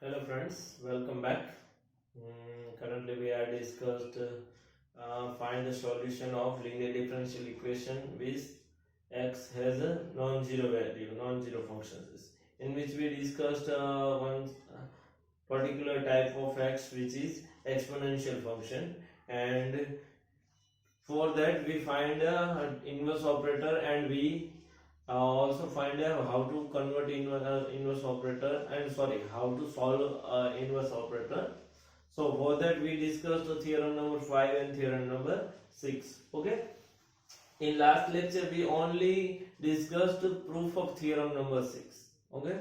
Hello friends, welcome back. Currently we are discussed find the solution of linear differential equation which x has a non-zero value, non-zero functions, in which we discussed one particular type of x which is exponential function, and for that we find a inverse operator, and we also find out how to convert inverse operator, and sorry, how to solve inverse operator. So for that we discussed the theorem number 5 and theorem number 6. Okay, in last lecture we only discussed the proof of theorem number 6. Okay,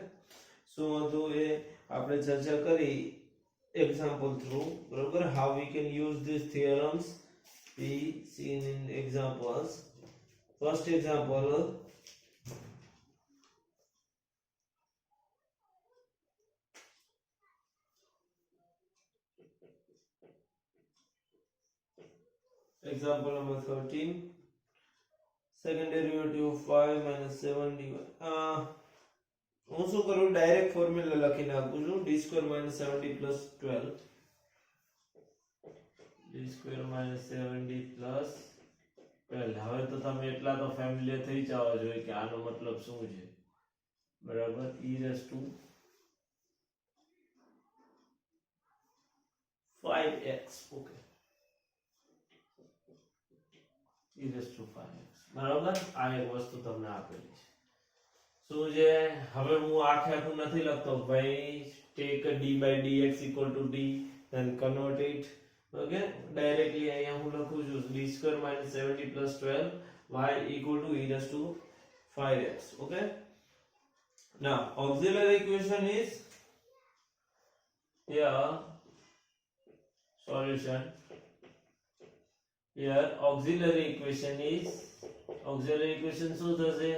so તો એ આપણે ચર્ચા કરી example through, બરોબર, how we can use these theorems we seen in examples. First example, example number 13, second derivative of 5 minus 7 dy. હું શું કરું, direct formula લખી નાખું છું, d square minus 7d plus 12, d square minus 7d plus 12. હવે તો તમે એટલા તો ફેમિલિયર થઈ જવા જોઈએ કે આનો મતલબ શું છે, બરાબર, e raised to 5x. Okay, e raised to 5x, બરાબર. આ એક વસ્તુ તમને આપેલી છે. શું છે, હવે હું આખે આખું નથી લખતો ભાઈ, take d by dx equal to d, then convert it. Okay, directly અહીંયા હું લખું છું d square minus 7d plus 12 y equal to e raised to 5x. okay, now auxiliary equation is here solution. Here auxiliary equation શું થશે,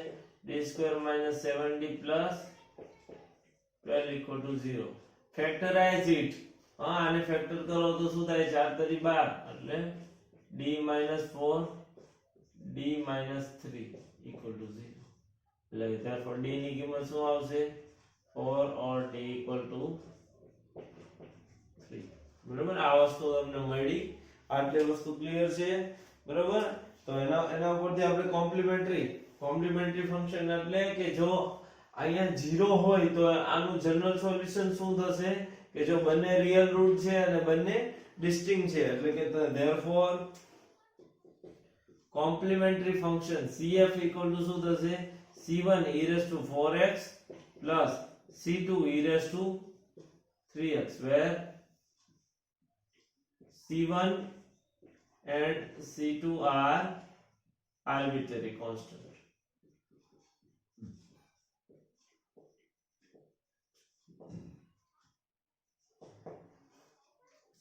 d square minus 7d plus 12 equal to 0. Factorize it. હા, આને factor કરો તો શું થાય, 4 તરી 12, એટલે d minus 4 d minus 3 equal to 0. એટલે therefore d ની કિંમત શું આવશે, 4 or d equal to 3. બરાબર, આ વસ્તુ તમને મળી, આટલી વસ્તુ ક્લિયર છે, બરાબર. તો એના ઉપરથી આપણે કોમ્પ્લિમેન્ટરી ફંક્શન, એટલે કે જો અહીંયા 0 હોય તો આનું જનરલ સોલ્યુશન શું થશે કે જો બંને રિયલ રૂટ છે અને બંને ડિસ્ટિંક્ટ છે, એટલે કે therefore complimentary function cf equal to શું થશે, c1 e raised to 4x plus c2 e raised to 3x, where c1 and c2 are arbitrary constant.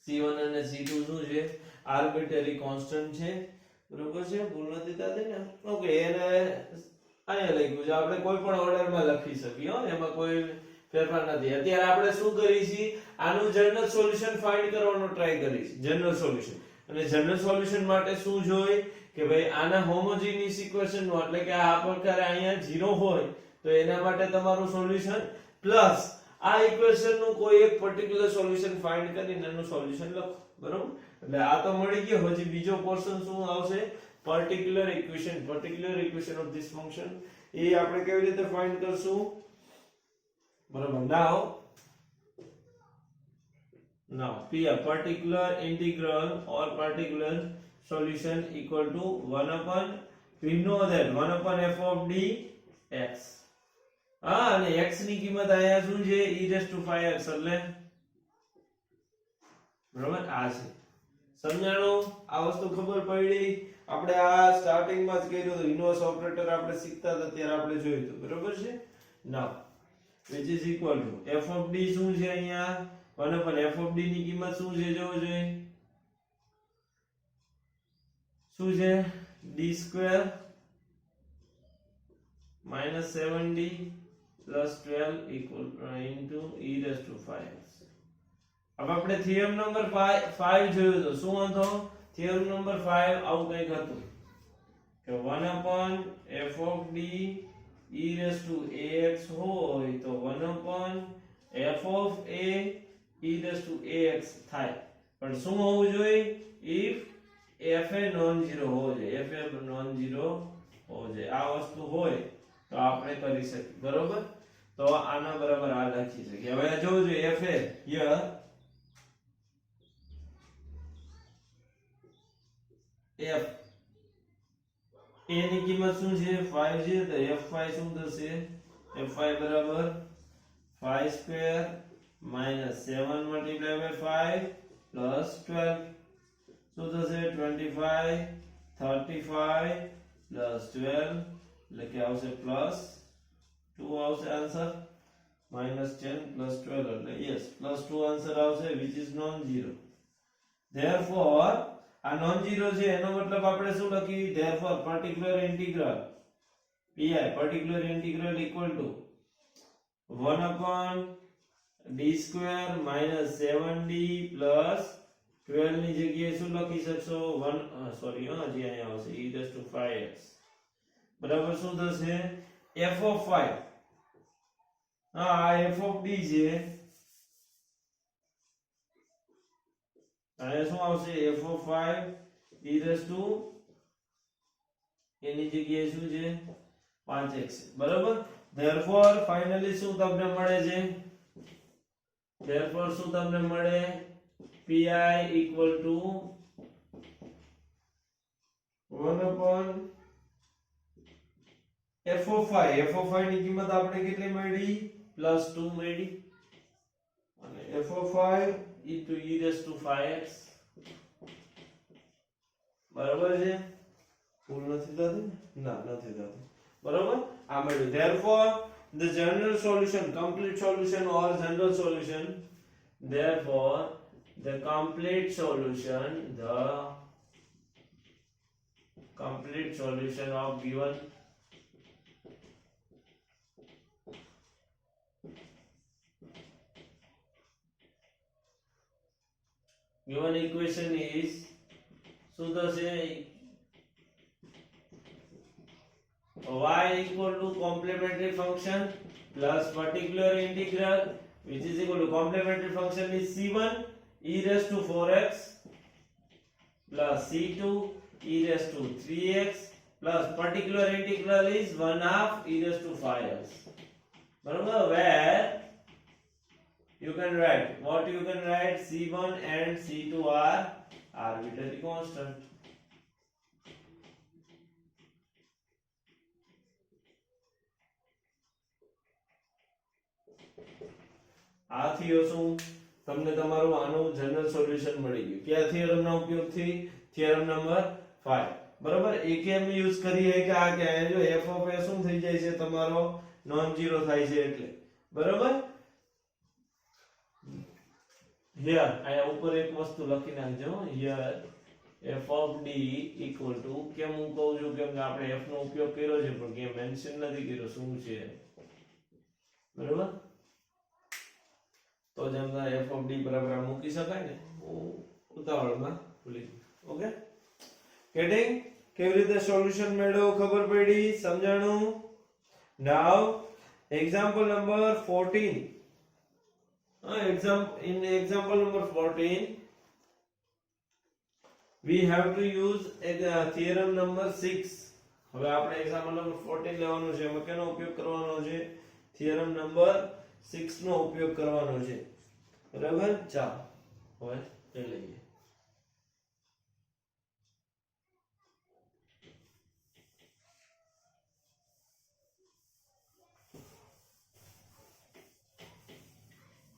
c1 અને c2 શું છે, આર્બિટરી કોન્સ્ટન્ટ છે, બરોબર છે, ભૂલ નથી થતી ને. ઓકે, એને અહીંયા લખ્યું છે, આપણે કોઈ પણ ઓર્ડરમાં લખી શકીએ, એમાં કોઈ ફેરફાર નથી. અત્યારે આપણે શું કરીશું, આનું જનરલ સોલ્યુશન ફાઇન્ડ કરવાનો ટ્રાય કરીશું, જનરલ સોલ્યુશન. અને જનરલ સોલ્યુશન માટે શું જોઈએ કે ભાઈ આના હોમોજીનિયસ ઇક્વેશન નો, એટલે કે આ પ્રકારે અહીંયા 0 હોય તો એના માટે તમારું સોલ્યુશન પ્લસ આ ઇક્વેશન નું કોઈ એક પર્ટિક્યુલર સોલ્યુશન ફાઇન્ડ કરીને એનું સોલ્યુશન લખો, બરાબર. એટલે આ તો મળી ગયો. હજી બીજો પોર્શન શું આવશે, particular equation of this function. એ આપણે કેવી રીતે ફાઇન્ડ કરશું, બરાબર. Now P a particular integral or particular solution equal to 1 upon, we know that 1 upon f of d x. અને x ની કિંમત આયા શું છે, e raised to 5x, એટલે બરાબર આ છે. સમજાણો, આ વસ્તુ ખબર પડી. આપણે આ સ્ટાર્ટિંગ માં જ કર્યું હતું, ઇન્વર્સ ઓપરેટર આપણે શીખતા હતા ત્યારે આપણે જોયું હતું, બરાબર છે. Now which is equal to f of d શું છે, અહીંયા 1 upon f of d ની કિંમત શું છે જોવો જોઈએ, શું છે, d square minus 7d plus 12 equal into e raised to 5x. अब આપણે થિયરમ નંબર 5 જોયો તો શું હતો, થિયરમ નંબર 5 આવું કંઈક હતું કે 1 upon f of d e raised to ax હોય તો 1 upon f of a e raised to ax થાય પણ શું હોવું જોઈએ if f A non zero હોવો જોઈએ f એ નોન ઝીરો હોવો જોઈએ આ વસ્તુ હોય તો આપણે કરી શકીએ બરોબર તો આના બરાબર આ લખી શકીએ હવે જોવું જોઈએ f A here f a ની કિંમત શું છે 5 છે તો f5 શું થશે f5 બરાબર 5 square minus 7 multiplied by 5 plus 12 so this is 25 35 plus 12 like આવશે plus 2 આવશે answer minus 10 plus 12 એટલે yes plus 2 answer આવશે which is non zero therefore આ non zero છે એનો મતલબ આપણે શું લખી therefore particular integral pi particular integral equal to 1 upon d square minus 7d plus 12 ની જગ્યાએ શું લખી શકશો 1 સોરી હજી અહીંયા આવશે e raised to 5x બરાબર શું થશે f of 5 હા આ f of d છે અહીંયા શું આવશે f of 5 e raised to એની જગ્યાએ શું છે 5x બરાબર therefore finally શું તમને મળે છે therefore શું તમને મળે pi equal to 1 upon f of 5 ની કિંમત આપણે કેટલી મળી +2 મળી અને f of 5 into e raised to 5x બરાબર છે ભૂલ નથી થતી ના નથી થતી બરાબર આ મળ્યું therefore the general solution complete solution or general solution therefore the complete solution of given equation is so thase y equal to complementary function plus particular integral which is equal to complementary function is c1 e raised to 4x plus c2 e raised to 3x plus particular integral is 1/2 e raised to 5x barabar where you can write what you can write c1 and c2 are arbitrary constant આ થયો શું તમને તમારું આનું general solution મળી ગયું કયા થિયરમના ઉપયોગથી થિયરમ નંબર 5 બરાબર એક એમ યુઝ કરીએ કે આ કે જો f of a શું થઈ જાય છે તમારો નોન ઝીરો થાય છે એટલે બરાબર હિયર આયા ઉપર એક વસ્તુ લખી નાખજો here f of d equal to કેમ હું કહું છું કેમ કે આપણે f નો ઉપયોગ કર્યો છે પણ કે મેન્શન નથી કર્યો શું છે બરાબર તો જમના f of d બરાબર મૂકી શકાય ને ઉતાવળમાં ભૂલી ઓકે getting કેવી રીતે સોલ્યુશન મેળવો ખબર પડી સમજાણું now example number 14 example number 14 we have to use theorem number 6 હવે આપણે example number 14 લેવાનું છે એમાં કેનો ઉપયોગ કરવાનો છે theorem number 6 નો ઉપયોગ કરવાનો છે બરાબર ચાલો હવે એ લઈએ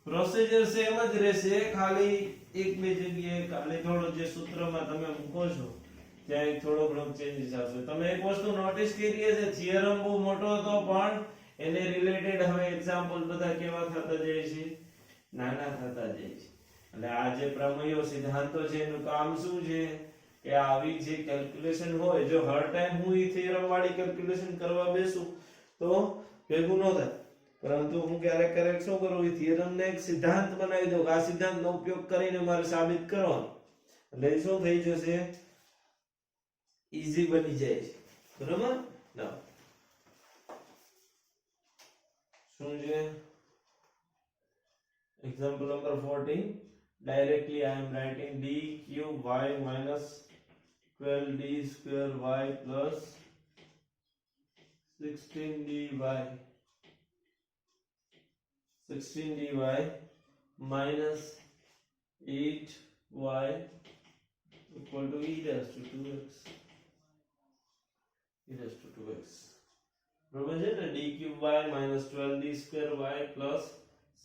પ્રોસિજર સેમ જ રહેશે ખાલી એક બે જગ્યાએ ખાલી થોડો જે સૂત્રમાં તમે મૂકો છો ત્યાં એક થોડો ઘણો ચેન્જીસ આવશે તમે એક વસ્તુ નોટિસ કરી છે થિયરમ બહુ મોટો હતો પણ એને રિલેટેડ હવે એક્ઝામ્પલ બધા કેવા થતા જાય છે નાના થતા જાય છે એટલે આ જે પ્રમેયો સિદ્ધાંતો છે એનું કામ શું છે કે આવી જે કેલ્ક્યુલેશન હોય જો હર ટાઈમ હું ઈ થિયરમ વાળી કેલ્ક્યુલેશન કરવા બેસું તો ભેગું ન થાય પરંતુ હું ક્યારેક ક્યારેક શું કરું ઈ થિયરમ ને એક સિદ્ધાંત બનાવી દઉં આ સિદ્ધાંતનો ઉપયોગ કરીને મારે સાબિત કરવાનો એટલે શું થઈ જશે ઈઝી બની જાય છે બરાબર ના શું છે Example number 14. Directly I am writing d cube y minus 12d square y plus 16dy 16dy minus 8y equal to e raised to 2x. e raised to 2x. બરોબર છે ને d cube y minus 12d square y plus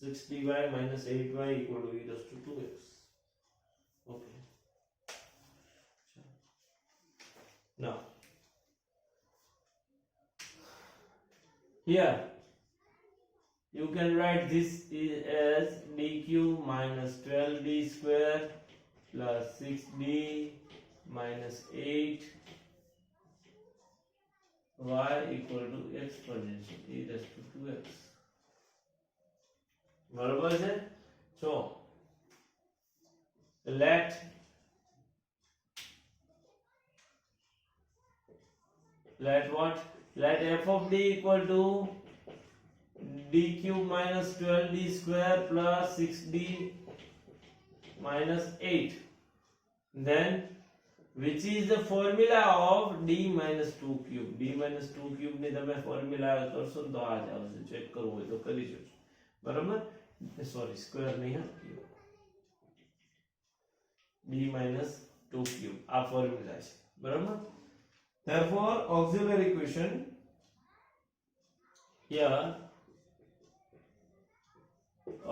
6dy minus 8y equal to e raised to 2x. Okay. Now here you can write this as d cube minus 12d square plus 6d minus 8 y equal to exponential e raised to 2x. બરોબર છે? So let what? Let f of d equal to d cube minus 12d square plus 6d minus 8. Then which is the formula of d minus 2 cube? d minus 2 cube ની તમે formula કરશો તો આ જ આવશે. Check કરવું હોય તો કરી જોજો. બરાબર? સોરી સ્ક્વેર નહીં હા, d minus 2 cube આ ફોર્મ્યુલા છે. બરાબર? Therefore auxiliary equation here,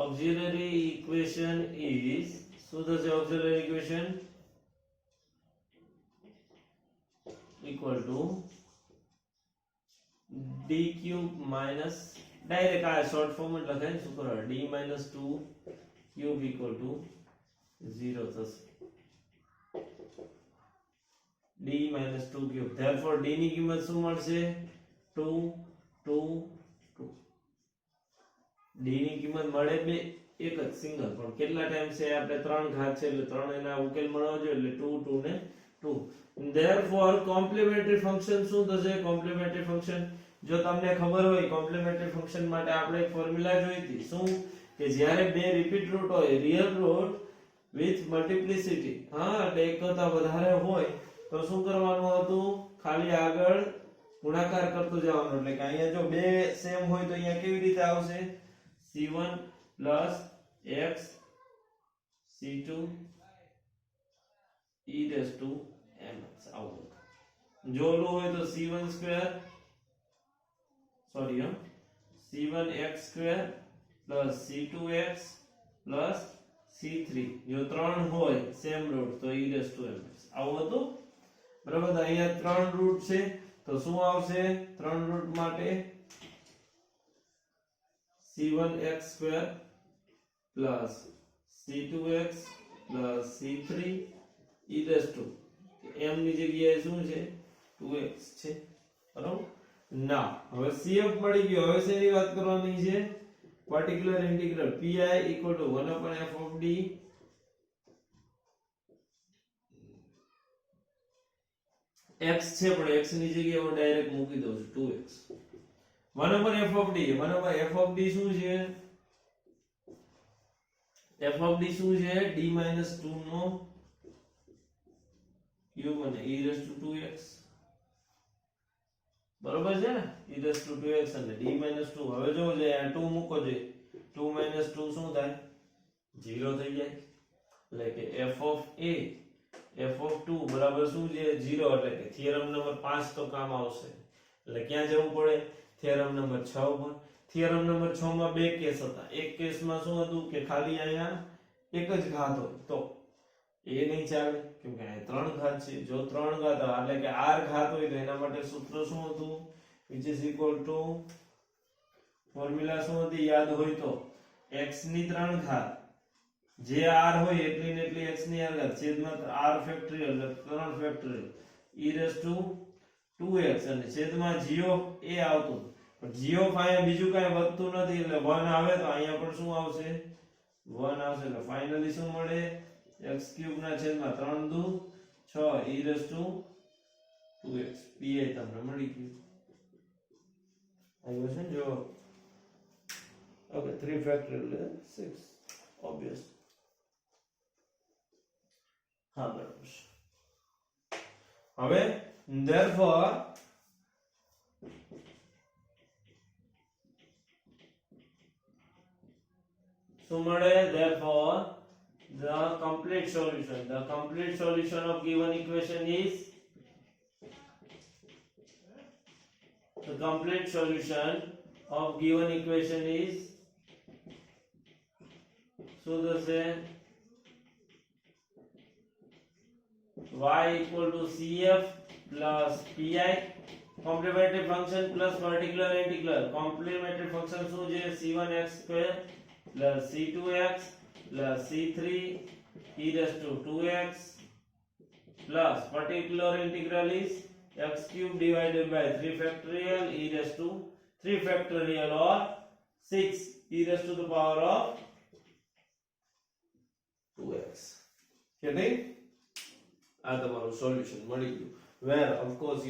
auxiliary equation is, so the auxiliary equation equal to d cube minus, direct આ short form માં લખાય શું કરો, d minus 2 cube equal to 0 થશે. d minus 2 cube. Therefore d ની કિંમત શું મળશે? 2 2 2. d ની કિંમત મળે બે એક જ સિંગલ, પણ કેટલા ટાઈમ છે? આપણે 3 ઘાત છે એટલે 3 એના ઉકેલ મળવો જોઈએ એટલે 2 2 ને 2. Therefore complementary function શું થશે? complementary function જો તમને ખબર હોય complementary function માટે આપણે એક ફોર્મ્યુલા જોઈ હતી. શું? કે જ્યારે બે રિપીટ રૂટ હોય, રિયલ રૂટ વિથ મલ્ટીપ્લિસિટી, હા એટલે એક કરતા વધારે હોય તો શું કરવાનું હતું? ખાલી આગળ ગુણાકાર કરતું જવાનું. એટલે કે અહીંયા જો બે સેમ હોય તો અહીંયા કેવી રીતે આવશે? c1 x c2 e raised to mx આવું. જો ઓલું હોય તો c1 square sorry c1x square plus c2x plus c3. જો ત્રણ હોય સેમ રૂટ તો e raised to mx આવું હતું. બરાબર? તો અહીંયા ત્રણ રૂટ છે તો શું આવશે? ત્રણ રૂટ માટે c1x square plus c2x plus c3 e raised to m ની જગ્યાએ શું છે? 2x છે. બરાબર? ના હવે cf મળી ગયો. હવે શેની વાત કરવાની છે? Particular integral pi equal to 1 upon f of d x છે, પણ x ની જગ્યાએ હું ડાયરેક્ટ મૂકી દઉં છું 2x 1 upon f of d. 1 upon f of d શું છે? f of d શું છે? d minus 2 નો cube અને e raised to 2x. બરોબર છે ને? e raised to 2x અને d minus 2. હવે જો જે આ 2 મૂકો છે 2 minus 2 શું થાય? 0 થઈ જાય. એટલે કે f of a f of 2 બરાબર શું છે? 0. એટલે કે થિયરમ નંબર 5 તો કામ આવશે. એટલે ક્યાં જવું પડે? થિયરમ નંબર 6 ઉપર. થિયરમ નંબર 6 માં બે કેસ હતા. એક કેસમાં શું હતું કે ખાલી અહીંયા એક જ ઘાત હોય તો એ નહીં ચાલે, કેમ કે અહીંયા ત્રણ ઘાત છે. જો ત્રણ ઘાત એટલે કે r ઘાત હોય તો એના માટે સૂત્ર શું હતું? which is equal to, formula શું હતી યાદ હોય તો? x ની 3 ઘાત જે r હોય એટલી ને એટલી x ની r ઘાત છેદમાં r ફેક્ટોરિયલ એટલે 3 factorial e raised to 2x અને છેદમાં g of a આવતું. પણ g of અહીંયા બીજું કાંઈ વધતું નથી એટલે 1 આવે તો અહીંયા પણ શું આવશે? 1 આવશે. એટલે ફાઇનલી શું મળે? x ક્યુબ ના છેદમાં 3 દુ 6 e raised to 2x. pi તમને મળી ગયું. આવ્યો છે ને જો? Okay 3 factorial 6. હવે therefore શું મળે? therefore the complete solution of given equation is the complete solution of given equation is શું થશે? y equal to cf plus pi complementary function plus particular integral. complementary function શું છે? c1x square plus c2x plus c3 e raised to 2x plus particular integral is x cube divided by 3 factorial e raised to 3 factorial or 6 e raised to the power of 2x. getting? આ તમારું solution મળી ગયું. where of course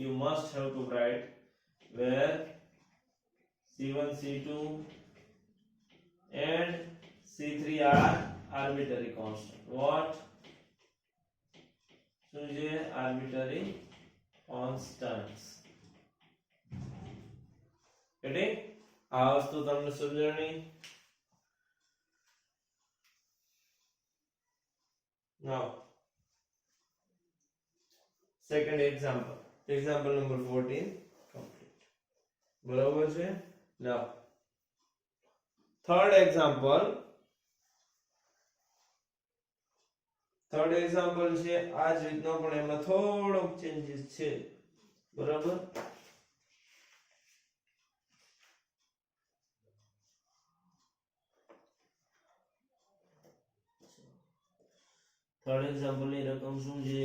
you must have to write where c1 c2 and c3 are arbitrary constant. what? શું છે? arbitrary constants. getting? આ વસ્તુ તમને સમજણી? now second example number 14 complete. બરાબર છે? now third example છે આ જ રીતનો પણ એમાં થોડોક ચેન્જીસ છે. બરાબર? થર્ડ એક્ઝામ્પલ ની રકમ શું છે?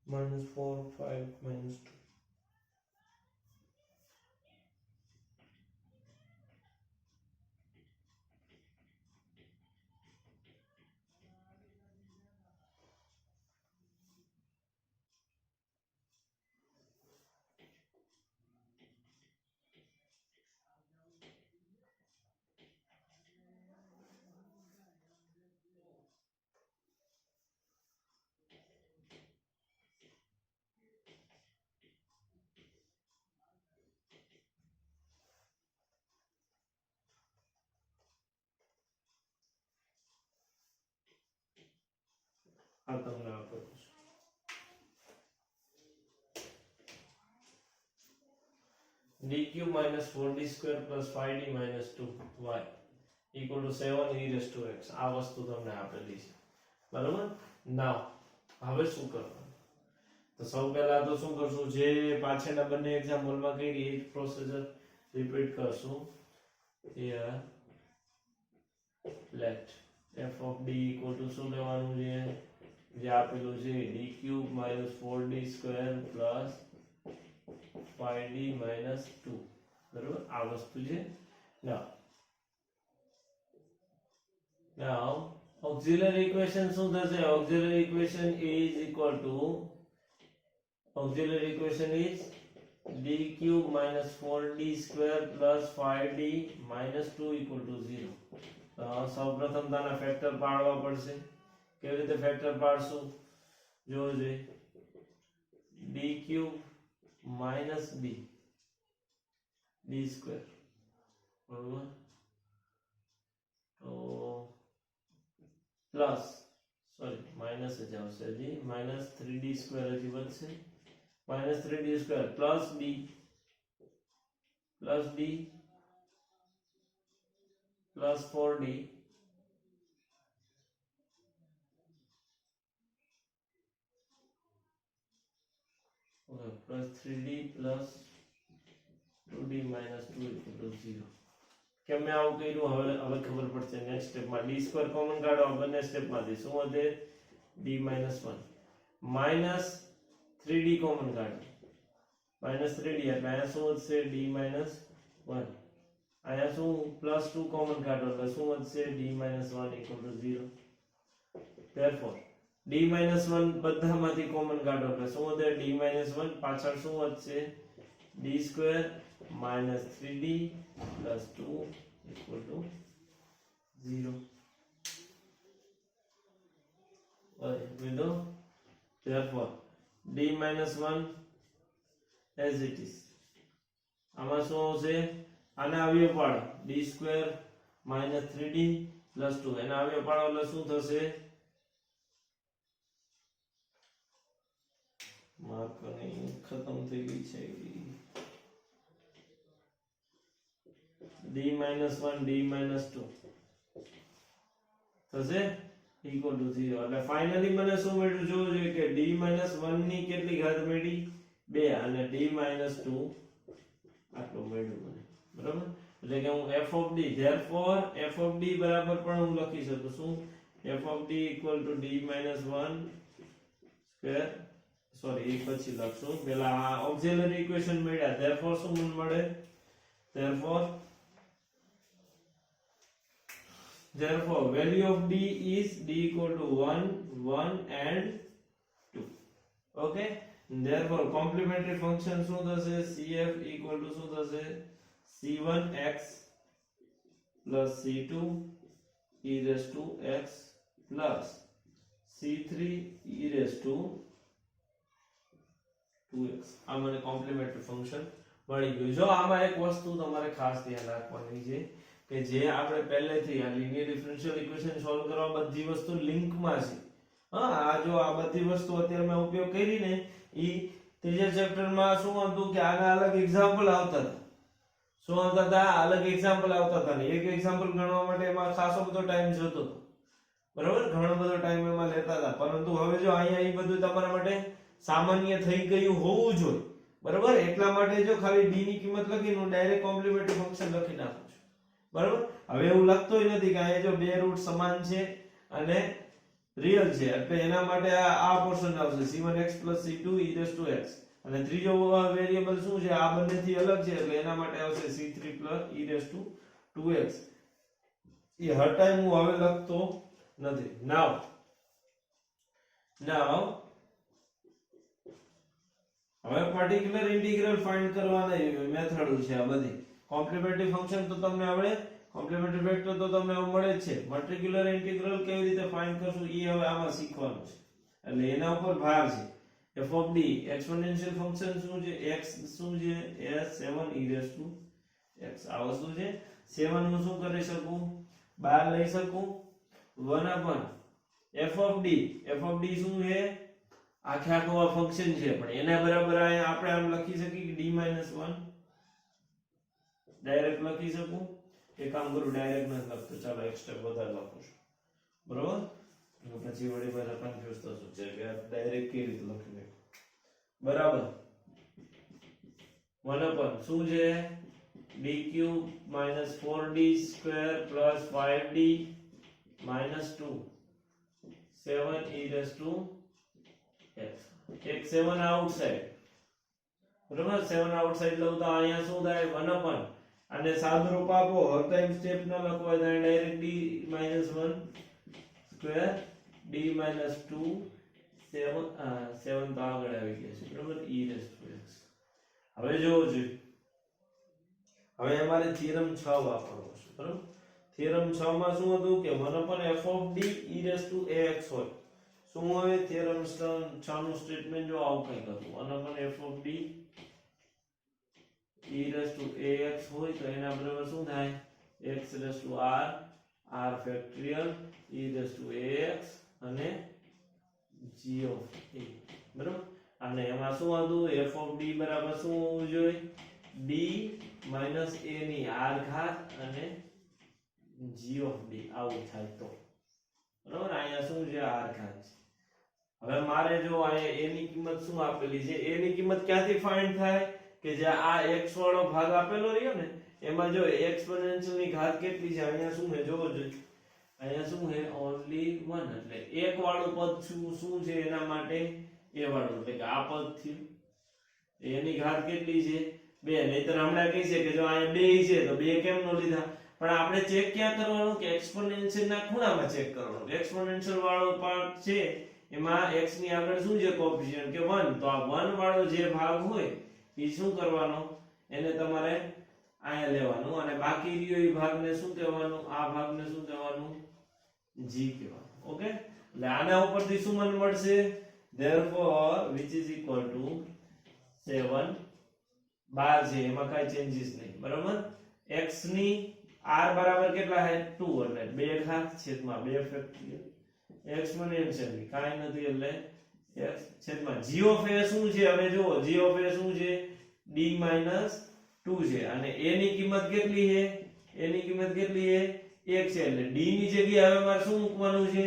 -4 5 -2. આ તમને આપેલું છે. d cube minus 4d square plus 5d minus 2y equal to 7 e raised to x. આ વસ્તુ તમને આપેલી છે. બરાબર? નાઉ હવે શું કરવાનું? તો સૌ પહેલા તો શું કરશું? જે પાછળના બંને એક્ઝામ્પલમાં કરી એ પ્રોસેસર રિપીટ કરશું. here let f of d equal to શું લેવાનું છે? જે આપેલું છે d cube minus 4d square plus 5d minus 2. બરાબર? આ વસ્તુ છે. now auxiliary equation શું થશે? auxiliary equation is d cube minus 4d square plus 5d minus 2 equal to 0. સૌપ્રથમ તાના ફેક્ટર પાડવા પડશે. કેવી રીતે ફેક્ટર પાડશું? જોજો. d cube minus d square. બરોબર? તો પ્લસ માઇનસ જ આવશે હજી. માઇનસ 3d સ્ક્વેર હજી વધશે. minus 3d square plus d plus 4d okay, plus 3d plus 2d minus 2 equal to 0. કેમ મેં આવું કર્યું હવે ખબર પડશે નેક્સ્ટ સ્ટેપમાં d² કોમન કાઢો આ બંને સ્ટેપમાંથી શું વધે d - 1 minus 3d કોમન કાઢો minus 3d એટલે અહીંયા શું વધશે d - 1 અહીંયા શું plus 2 કોમન કાઢો એટલે શું વધશે d - 1 equal to 0. therefore d - 1 બધામાંથી કોમન કાઢો એટલે શું વધે d - 1 પાછળ શું વધશે d² minus 3d plus 2 equal to 0. We know therefore d - 1 as it is. આમાં શું આવશે આને અવયવ પાડો d² minus 3d plus 2 એના અવયવ પાડો એટલે શું થશે માર્કરની ખતમ થઈ ગઈ છે d - 1 d - 2 થશે equal to 0 એટલે ફાઇનલી મને શું મળ્યું જોવું જોઈએ કે d - 1 ની કેટલી ઘાત મળી 2 અને d - 2 આટલું મળ્યું મને બરાબર એટલે કે હું f of d therefore f of d બરાબર પણ હું લખી શકું છું f of d equal to d - 1 square sorry એક પછી લખશું પહેલા આ ઓક્સિલરી ઇક્વેશન મળ્યા therefore શું મને મળે therefore value of d is d equal to 1 1 and 2 okay therefore complementary function શું થશે cf equal to શું થશે c1x plus c2 e raised to x plus c3 e raised to 2x આ મને કોમ્પ્લિમેન્ટરી ફંક્શન મળી ગયું જો આમાં એક વસ્તુ તમારે ખાસ ધ્યાન રાખવાની છે કે જે આપણે પહેલેથી આ લિનિયર ડિફરન્શિયલ ઇક્વેશન સોલ્વ કરવા બધી વસ્તુ લિંકમાં છે હા આ જો આ બધી વસ્તુ અત્યારે મેં ઉપયોગ કરી ને ઈ ત્રીજા ચેપ્ટરમાં શું હતું કે આના અલગ એક્ઝામ્પલ આવતા હતા શું આવતા હતા અલગ એક્ઝામ્પલ આવતા હતા ને એક એક્ઝામ્પલ ગણવા માટે એમાં ખાસો બધો ટાઈમ જતો હતો બરાબર ઘણો બધો ટાઈમ એમાં લેતા હતા પરંતુ હવે જો અહીંયા ઈ બધું તમારા માટે સામાન્ય થઈ ગયું હોવું જોઈએ બરાબર એટલા માટે જો ખાલી d ની કિંમત લખીને હું ડાયરેક્ટ કોમ્પ્લિમેન્ટરી ફંક્શન લખી નાખું છું બરાબર હવે એવું લખતોય નથી કે અહીંયા જો બે રૂટ સમાન છે અને રિયલ છે એટલે એના માટે આ પોર્શન આવશે c1x c2 e raised to x અને ત્રીજો વેરીએબલ શું છે આ બંનેથી અલગ છે એટલે એના માટે આવશે c3 e raised to 2x A Har time હું હવે લખતો નથી નાવ હવે પર્ટિક્યુલર ઇન્ટિગ્રલ ફાઇન્ડ કરવાના મેથડ છે આ બધી કોમ્પ્લિમેન્ટરી ફંક્શન તો તમને આવડે કોમ્પ્લિમેન્ટરી વેક્ટર તો તમને મળે જ છે પર્ટિક્યુલર ઇન્ટિગ્રલ કેવી રીતે ફાઇન્ડ કરશું એ હવે આમાં શીખવાનું છે એટલે એના ઉપર ભાર છે f of d exponential function શું છે x શું છે s7 e raised to x આ વસ્તુ છે 7 હું શું કરી શકું બહાર લઈ શકું 1 f of d શું છે આખે આખું આ ફંક્શન છે પણ એના બરાબર આપણે આમ લખી શકીએ કે d - 1 ડાયરેક્ટ લખી શકું એક કામ કરું ડાયરેક્ટ નથી લખતો ચાલો એક સ્ટેપ વધારે લખું છું બરોબર પછી વળી બધા કન્ફ્યુઝ થશો છે કે ડાયરેક્ટ કેવી રીતે લખી બરાબર 1 શું છે d³ - 4d² + 5d - 2 7 e raised to x એક 7 આઉટસાઇડ બરાબર 7 આઉટસાઇડ લઉં તો અહીંયા શું થાય 1 અને સાદું રૂપ આપો હર ટાઈમ સ્ટેપ ન લખવા જાય ડાયરેક્ટ d - 1 સ્ક્વેર d - 2 7 તો આગળ આવી ગયા છે બરાબર e raised to x હવે જોવો જોઈએ હવે અમારે થિયરમ 6 વાપરવો છે બરાબર થિયરમ 6 માં શું હતું કે 1 f of d e raised to ax હોય શું હોય થિયરમ 6 નું સ્ટેટમેન્ટ જો આવું કંઈક હતું 1 f of d e raised to ax હોય તો એના બરાબર શું થાય x raised to r factorial e raised to ax અને g of a બરાબર અને એમાં શું હતું f of d બરાબર શું હોવું જોઈએ d - a ની r ઘાત અને g of d આવું થાય તો બરાબર અહીંયા શું છે r ઘાત છે હવે મારે જો અહીંયા a ની કિંમત શું આપેલી છે a ની કિંમત ક્યાંથી ફાઇન્ડ થાય કે જે આ x વાળો ભાગ આપેલો રહ્યો ને એમાં જો એક્સપોનેન્શિયલ ની ઘાત કેટલી છે અહીંયા શું છે જોવો જોઈએ અહીંયા શું છે ઓન્લી 1 એટલે એક વાળું પદ શું છે એના માટે a વાળું એટલે કે આ પદ થયું એની ઘાત કેટલી છે 2 નહીતર હમણાં કહી છે કે જો અહીંયા 2 છે તો 2 કેમ નો લીધા પણ આપણે ચેક ક્યાં કરવાનું કે એક્સપોનેન્શિયલ ના ખૂણામાં ચેક કરવાનું એક્સપોનેન્શિયલ વાળો પાર્ટ છે એમાં x ની આગળ શું છે કોએફિશિયન્ટ કે 1 તો આ 1 વાળો જે ભાગ હોય એ શું કરવાનો એને તમારે અહીંયા લેવાનું અને બાકી રહ્યો એ ભાગને શું કહેવાનું આ ભાગને શું કહેવાનું g કહેવાનું ઓકે એટલે આના ઉપરથી શું મને મળશે therefore which is equal to 7 12 છે એમાં કઈ ચેન્જીસ નહીં બરાબર x ની r બરાબર કેટલા છે 2 એટલે 2 ઘાત છેદમાં 2 ફેક્ટોરિયલ એક્સપોનેન્શિયલ ની કાઈ નથી એટલે x છેદમાં g of a શું છે હવે જુઓ g of a શું છે d 2 છે અને a ની કિંમત કેટલી છે a ની કિંમત કેટલી છે 1 છે એટલે d ની જગ્યાએ હવે મારે શું મૂકવાનું છે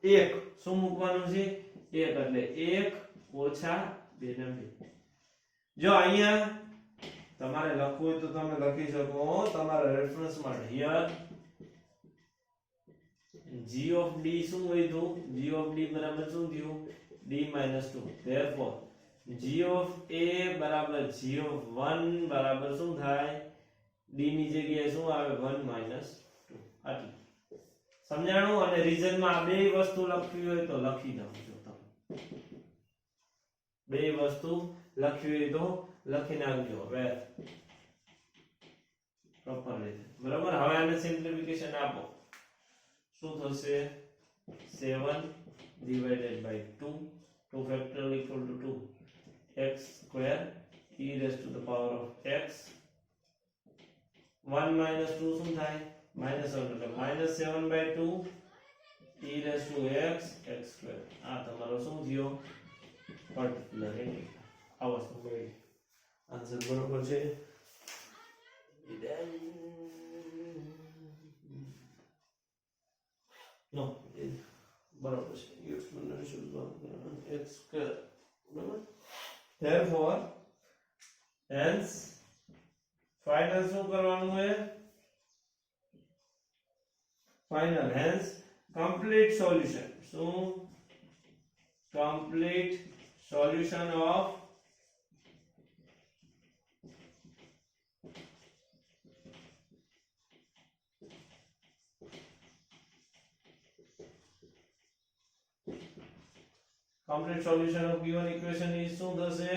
1 શું મૂકવાનું છે 1 એટલે 1 ઓછા 2 ને 2 જો અહીંયા તમારે લખવું હોય તો તમે લખી શકો તમારા રેફરન્સ માં હિયર g of d શું વધ્યું g of d બરાબર શું થયું d 2 therefore g of a બરાબર g of 1 બરાબર શું થાય d ની જગ્યાએ શું આવે 1 2 આટલું સમજાણું અને રીઝન માં આ બે વસ્તુ લખવી હોય તો લખી નાખજો તમે બે વસ્તુ લખવી હોય તો લખી નાખજો હવે પ્રોપર રીતે બરાબર હવે આને સિમ્પ્લિફિકેશન આપો શું થશે 7 divided by 2 2 factorial equal to 2 x square e raised to the power of x 1 minus 2 શું થાય minus 1 એટલે minus 7 by 2 e raised to x x square આ તમારો શું થયો પર્ટિક્યુલર ઇન્ટિગ્રલ આ વસ્તુ મળી આન્સર બરોબર છે નો બરોબર છે exponential x square બરાબર therefore hence final શું કરવાનું છે final hence complete solution so complete solution of complete solution of given equation is શું થશે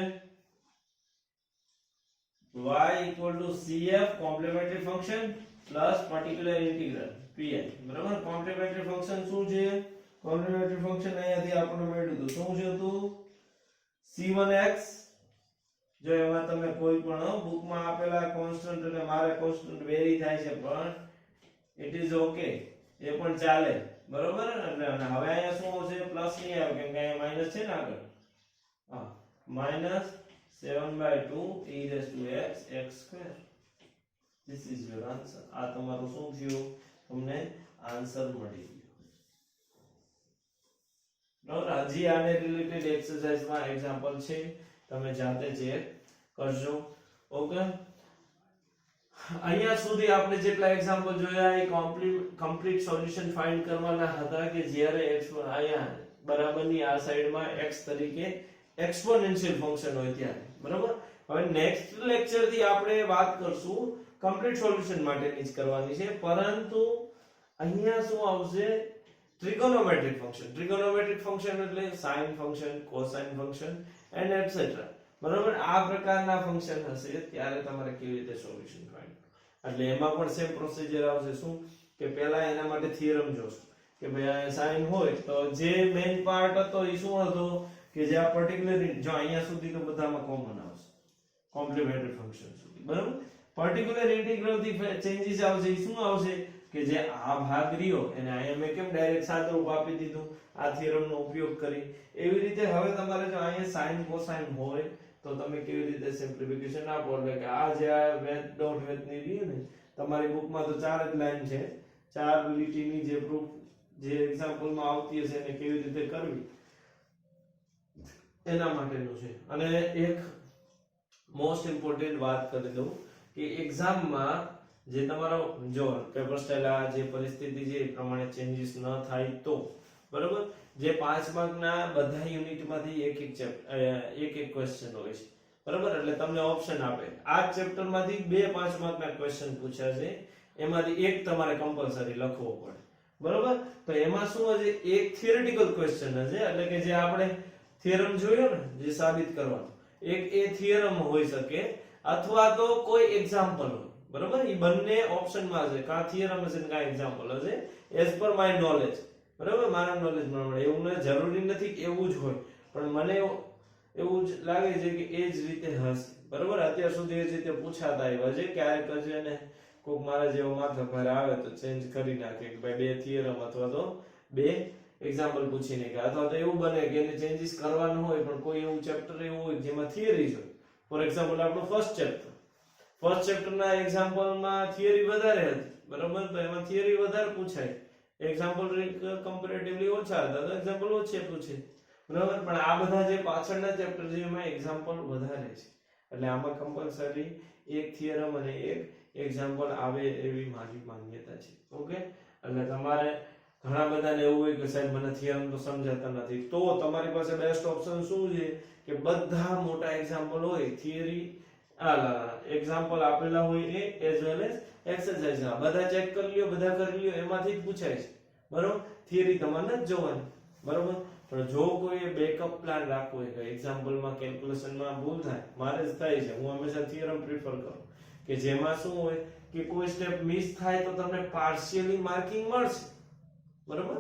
y equal to cf complementary function plus particular integral pi બરાબર complementary function શું છે complementary function અહીંયાથી આપણે મેળવ્યું તો શું છે તું c1x જો એમાં તમે કોઈ પણ બુકમાં આપેલા કોન્સ્ટન્ટ અને મારે કોન્સ્ટન્ટ વેરી થાય છે પણ ઇટ ઇઝ ઓકે એ પણ ચાલે બરોબર એટલે હવે અહીંયા શું આવશે પ્લસ નહીં આવે કેમ કે અહીંયા માઈનસ છે ને આગળ હા minus 7/2 e raised to x x square this is your answer આ તમારું શું થયું તમને આન્સર મળી ગયો બરાબર હજી આને રિલેટેડ એક્સરસાઇઝ માં એક્ઝામ્પલ છે તમે જાતે ચેક કરજો ઓકે અહીંયા સુધી આપણે જેટલા એક્ઝામ્પલ જોયા એ કમ્પ્લીટ સોલ્યુશન ફાઇન્ડ કરવાના હતા કે જ્યારે x અહીંયા બરાબરની આ સાઈડમાં x તરીકે એક્સપોનેન્શિયલ ફંક્શન હોય ત્યારે બરાબર હવે નેક્સ્ટ લેક્ચર થી આપણે વાત કરશું કમ્પ્લીટ સોલ્યુશન માટેની જ કરવાની છે પરંતુ અહીંયા શું આવશે ટ્રિગોનોમેટ્રિક ફંક્શન એટલે sin function cosine function and etcetera બરાબર આ પ્રકારના ફંક્શન હશે ત્યારે તમારે કેવી રીતે સોલ્યુશન ફાઇન્ડ એટલે એમાં પણ સેમ પ્રોસિજર આવશે શું કે પહેલા એના માટે થિયરમ જોશું કે ભાઈ sin હોય તો જે મેઈન પાર્ટ હતો એ શું હતો કે જે આ પર્ટિક્યુલર જો અહીંયા સુધી તો બધામાં કોમન આવશે કોમ્પ્લિમેન્ટરી ફંક્શન સુધી બરાબર પર્ટિક્યુલર ઇન્ટિગ્રલ થી ચેન્જીસ આવશે એ શું આવશે કે જે આ ભાગ રહ્યો એને અહીંયા મેં કેમ ડાયરેક્ટ સાદુરૂપ આપી દીધું આ થિયરમનો ઉપયોગ કરી એવી રીતે હવે તમારે જો અહીંયા sin cosine હોય તો તમે કેવી રીતે સિમ્પ્લિફિકેશન આપો એટલે કે આ જે આ વેધ ડોટ વેધ ની રહી ને તમારી બુકમાં તો 4 જ લાઈન છે ચારબિલિટીની જે પ્રૂફ જે એક્ઝામ્પલમાં આવતી હશે એને કેવી રીતે કરવી એના માટેનું છે. અને એક મોસ્ટ ઇમ્પોર્ટન્ટ વાત કરી દઉં કે એક્ઝામમાં જે તમારો જો પેપર સ્ટાઇલ આ જે પરિસ્થિતિ છે એ પ્રમાણે ચેન્જીસ ન થાય તો બરોબર, જે 5 માર્કના બધા યુનિટમાંથી એક એક ક્વેશ્ચન હોય છે બરોબર, એટલે તમને ઓપ્શન આપે આ ચેપ્ટરમાંથી 2 5 માર્કના ક્વેશ્ચન પૂછ્યા છે, એમાંથી એક તમારે કમ્પલસરી લખવો પડે બરોબર. તો એમાં શું હશે, એક થિયરિટિકલ ક્વેશ્ચન હશે, એટલે કે જે આપણે થિયરમ જોયો ને જે સાબિત કરવાનો, એક એ થિયરમ હોઈ શકે અથવા તો કોઈ એક્ઝામ્પલ હોય બરોબર. એ બંને ઓપ્શનમાં હશે, કાં થિયરમ હશે ને કાં એક્ઝામ્પલ હશે એઝ પર માય નોલેજ બરોબર, મારા નોલેજ પ્રમાણે. એવું ને જરૂરી નથી કે એવું જ હોય, પણ મને એવું જ લાગે છે કે એ જ રીતે હશે બરોબર. અત્યાર સુધી એ જ રીતે પૂછાતા આવ્યા છે, ક્યારેક છે ને કોઈક મારા જેવો માથા ભારે આવે તો ચેન્જ કરી નાખે કે ભાઈ 2 થિયરમ અથવા તો 2 એક્ઝામ્પલ પૂછીને કે, અથવા તો એવું બને કે એને ચેન્જીસ કરવાનું હોય પણ કોઈ એવું ચેપ્ટર એવું હોય જેમાં થિયરી હોય. ફોર એક્ઝામ્પલ આપણું ફર્સ્ટ ચેપ્ટરના એક્ઝામ્પલમાં થિયરી વધારે હતી બરોબર, તો એમાં થિયરી વધારે પૂછાય, એક્ઝામ્પલ કમ્પેરેટિવલી ઓછા હતા તો એક્ઝામ્પલ ઓછે પૂછે બરોબર. પણ આ બધા જે પાછળના ચેપ્ટર છે એમાં એક્ઝામ્પલ વધારે છે, એટલે આમાં કમ્પલસરી એક થિયરમ અને એક એક્ઝામ્પલ આવે એવી મારી માન્યતા છે. ઓકે, એટલે તમારે ઘણા બધાને એવું હોય કે સાહેબ મને થિયરમ તો સમજાતા નથી, તો તમારી પાસે બેસ્ટ ઓપ્શન શું છે કે બધા મોટા એક્ઝામ્પલ હોય, થિયરી એક્ઝામ્પલ આપેલા હોય એ એઝ વેલ એઝ એક્સરસાઇઝ બધા ચેક કરી લ્યો, બધા કરી લ્યો, એમાંથી જ પૂછાય છે બરોબર. થિયરી તમારે નથી જોવાની બરોબર, પણ જો કોઈ બેકઅપ પ્લાન રાખવો હોય કે એક્ઝામ્પલમાં કેલ્ક્યુલેશનમાં ભૂલ થાય, મારે જ થાય છે, હું હંમેશા થિયરમ પ્રિફર કરું કે જેમાં શું હોય કે કોઈ સ્ટેપ મિસ થાય તો તમને પાર્શિયલી માર્કિંગ મળશે બરોબર.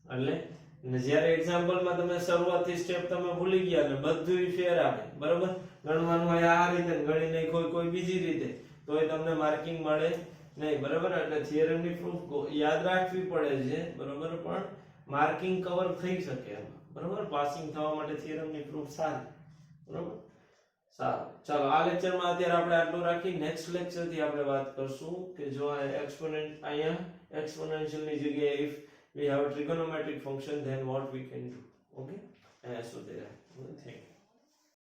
એટલે જ્યારે એક્ઝામ્પલમાં તમે શરૂઆતથી સ્ટેપ તમે ભૂલી ગયા ને બધું ફેર આવે બરોબર, ગણવાનું હોય આ રીતે ગણી નહીં કોઈ બીજી રીતે, તો એ તમને માર્કિંગ મળે નહીં બરોબર. એટલે થિયરમની પ્રૂફ યાદ રાખવી પડે છે બરોબર, પણ માર્કિંગ કવર થઈ શકે એમાં બરોબર. પાસિંગ થવા માટે થિયરમની પ્રૂફ સારી બરોબર. સારું, ચાલો આ લેક્ચરમાં અત્યારે આપણે આટલું રાખી, નેક્સ્ટ લેક્ચરથી આપણે વાત કરશું કે જો આ એક્સપોનેન્ટ અહીંયા એક્સપોનેન્શિયલની જગ્યાએ if we have a trigonometric function then what we can do. Okay, so there. Thank you.